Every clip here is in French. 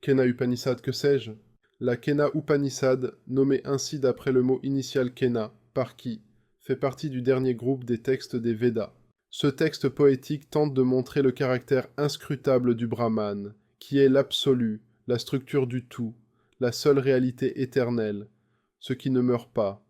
Kena Upanishad, que sais-je? La Kena Upanishad, nommée ainsi d'après le mot initial Kena, par qui, fait partie du dernier groupe des textes des Védas. Ce texte poétique tente de montrer le caractère inscrutable du Brahman, qui est l'absolu, la structure du tout, la seule réalité éternelle, ce qui ne meurt pas.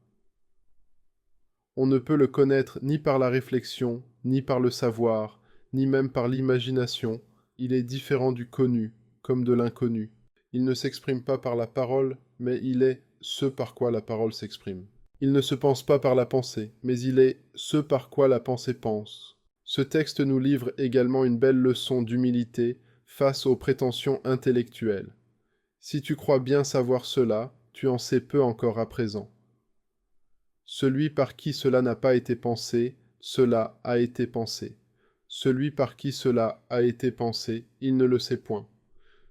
On ne peut le connaître ni par la réflexion, ni par le savoir, ni même par l'imagination. Il est différent du connu, comme de l'inconnu. Il ne s'exprime pas par la parole, mais il est ce par quoi la parole s'exprime. Il ne se pense pas par la pensée, mais il est ce par quoi la pensée pense. Ce texte nous livre également une belle leçon d'humilité face aux prétentions intellectuelles. Si tu crois bien savoir cela, tu en sais peu encore à présent. Celui par qui cela n'a pas été pensé, cela a été pensé. Celui par qui cela a été pensé, il ne le sait point.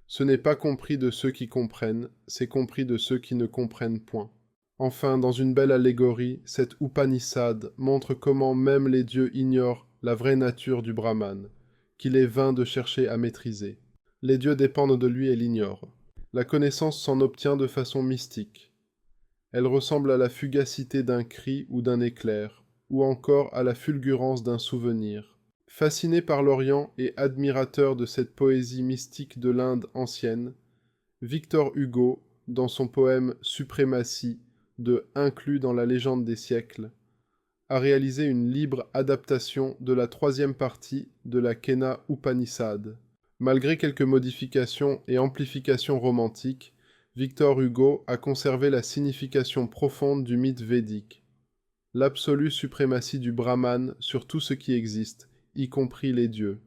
Ce n'est pas compris de ceux qui comprennent, c'est compris de ceux qui ne comprennent point. Enfin, dans une belle allégorie, cette Upanishad montre comment même les dieux ignorent la vraie nature du Brahman, qu'il est vain de chercher à maîtriser. Les dieux dépendent de lui et l'ignorent. La connaissance s'en obtient de façon mystique. Elle ressemble à la fugacité d'un cri ou d'un éclair, ou encore à la fulgurance d'un souvenir. Fasciné par l'Orient et admirateur de cette poésie mystique de l'Inde ancienne, Victor Hugo, dans son poème Suprématie, de Inclus dans la légende des siècles, a réalisé une libre adaptation de la troisième partie de la Kena Upanishad. Malgré quelques modifications et amplifications romantiques, Victor Hugo a conservé la signification profonde du mythe védique, l'absolue suprématie du Brahman sur tout ce qui existe, y compris les dieux.